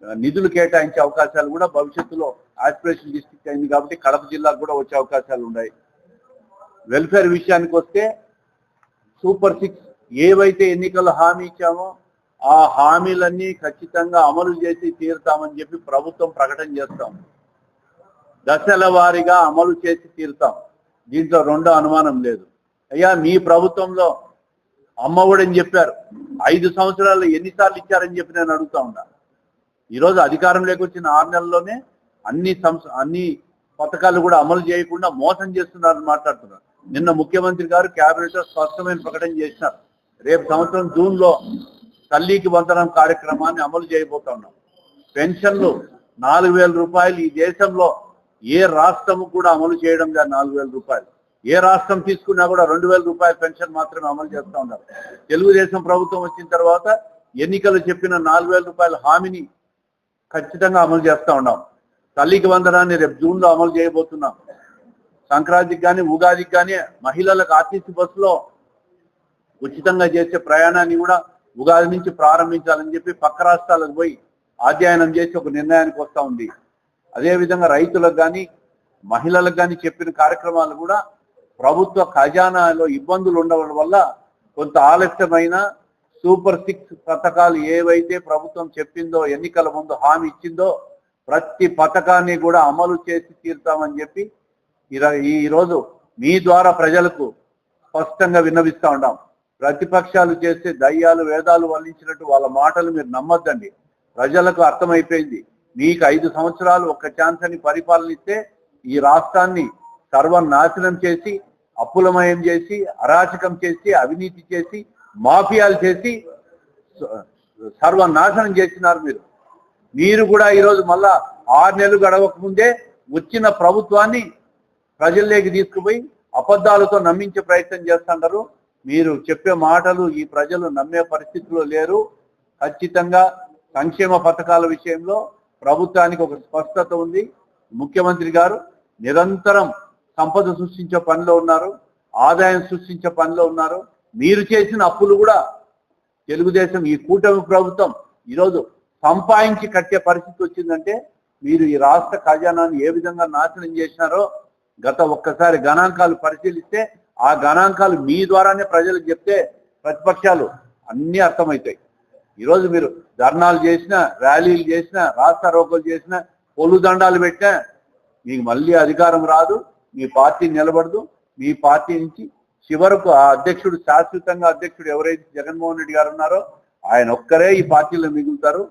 నిధులు కేటాయించే అవకాశాలు కూడా భవిష్యత్తులో ఆస్పిరేషన్ డిస్ట్రిక్ట్ అయింది కాబట్టి కడప జిల్లాకు కూడా వచ్చే అవకాశాలు ఉన్నాయి. వెల్ఫేర్ విషయానికి వస్తే సూపర్ 6 ఏవైతే ఎన్నికల్లో హామీ ఇచ్చామో ఆ హామీలన్నీ ఖచ్చితంగా అమలు చేసి తీరుతామని చెప్పి ప్రభుత్వం ప్రకటన చేస్తాం. దశల వారీగా అమలు చేసి తీరుతాం. దీంట్లో రెండో అనుమానం లేదు. అయ్యా మీ ప్రభుత్వంలో అమ్మఒడని చెప్పారు, 5 సంవత్సరాల్లో ఎన్నిసార్లు ఇచ్చారని చెప్పి నేను అడుగుతా ఉన్నా. ఈరోజు అధికారంలోకి వచ్చిన 6 నెలల్లోనే అన్ని పథకాలు కూడా అమలు చేయకుండా మోసం చేస్తున్నారని మాట్లాడుతున్నారు. నిన్న ముఖ్యమంత్రి గారు క్యాబినెట్ లో స్పష్టమైన ప్రకటన చేసినారు. రేపు సంవత్సరం జూన్లో తల్లికి వందనం కార్యక్రమాన్ని అమలు చేయబోతా ఉన్నాం. పెన్షన్లు 4,000 రూపాయలు ఈ దేశంలో ఏ రాష్ట్రము కూడా అమలు చేయడం లేదు. 4,000 రూపాయలు ఏ రాష్ట్రం తీసుకున్నా కూడా 2,000 రూపాయల పెన్షన్ మాత్రమే అమలు చేస్తూ ఉన్నారు. తెలుగుదేశం ప్రభుత్వం వచ్చిన తర్వాత ఎన్నికలు చెప్పిన 4,000 రూపాయల హామీని ఖచ్చితంగా అమలు చేస్తూ ఉన్నాం. తల్లికి వందనాన్ని రేపు జూన్లో అమలు చేయబోతున్నాం. సంక్రాంతికి కానీ ఉగాదికి కానీ మహిళలకు ఆర్టీసీ బస్సులో ఉచితంగా చేసే ప్రయాణాన్ని కూడా ఉగాది నుంచి ప్రారంభించాలని చెప్పి పక్క రాష్ట్రాలకు పోయి అధ్యయనం చేసి ఒక నిర్ణయానికి వస్తూ ఉంది. అదేవిధంగా రైతులకు కానీ మహిళలకు కానీ చెప్పిన కార్యక్రమాలు కూడా ప్రభుత్వ ఖజానాలో ఇబ్బందులు ఉండడం వల్ల కొంత ఆలస్యమైన సూపర్ 6 పథకాలు ఏవైతే ప్రభుత్వం చెప్పిందో ఎన్నికల ముందు హామీ ఇచ్చిందో ప్రతి పథకాన్ని కూడా అమలు చేసి తీరుతామని చెప్పి ఈరోజు మీ ద్వారా ప్రజలకు స్పష్టంగా విన్నవిస్తూ ఉన్నాం. ప్రతిపక్షాలు చేస్తే దయ్యాలు వేదాలు వల్లించినట్టు వాళ్ళ మాటలు మీరు నమ్మొద్దండి. ప్రజలకు అర్థమైపోయింది. మీకు 5 సంవత్సరాలు ఒక్క ఛాన్స్ అని పరిపాలన ఇస్తే ఈ రాష్ట్రాన్ని సర్వనాశనం చేసి అప్పులమయం చేసి అరాచకం చేసి అవినీతి చేసి మాఫియాలు చేసి సర్వనాశనం చేసినారు మీరు కూడా ఈరోజు మళ్ళా 6 నెలలు గడవక ముందే వచ్చిన ప్రభుత్వాన్ని ప్రజల్లోకి తీసుకుపోయి అబద్ధాలతో నమ్మించే ప్రయత్నం చేస్తుంటారు. మీరు చెప్పే మాటలు ఈ ప్రజలు నమ్మే పరిస్థితిలో లేరు. ఖచ్చితంగా సంక్షేమ పథకాల విషయంలో ప్రభుత్వానికి ఒక స్పష్టత ఉంది. ముఖ్యమంత్రి గారు నిరంతరం సంపద సృష్టించే పనిలో ఉన్నారు, ఆదాయం సృష్టించే పనిలో ఉన్నారు. మీరు చేసిన అప్పులు కూడా తెలుగుదేశం ఈ కూటమి ప్రభుత్వం ఈరోజు సంపాదించి కట్టే పరిస్థితి వచ్చిందంటే మీరు ఈ రాష్ట్ర ఖజానాన్ని ఏ విధంగా నాశనం చేసినారో గత ఒక్కసారి గణాంకాలు పరిశీలిస్తే ఆ గణాంకాలు మీ ద్వారానే ప్రజలకు చెప్తే ప్రతిపక్షాలు అన్నీ అర్థమవుతాయి. ఈరోజు మీరు ధర్నాలు చేసినా, ర్యాలీలు చేసినా, రాస్తా రోకోలు చేసినా, పొల్లు దండాలు పెట్టినా మీకు మళ్ళీ అధికారం రాదు, మీ పార్టీ నిలబడదు. మీ పార్టీ నుంచి చివరకు ఆ అధ్యక్షుడు శాశ్వతంగా అధ్యక్షుడు ఎవరైతే జగన్మోహన్ రెడ్డి గారు ఉన్నారో ఆయన ఒక్కరే ఈ పార్టీలో మిగులుతారు.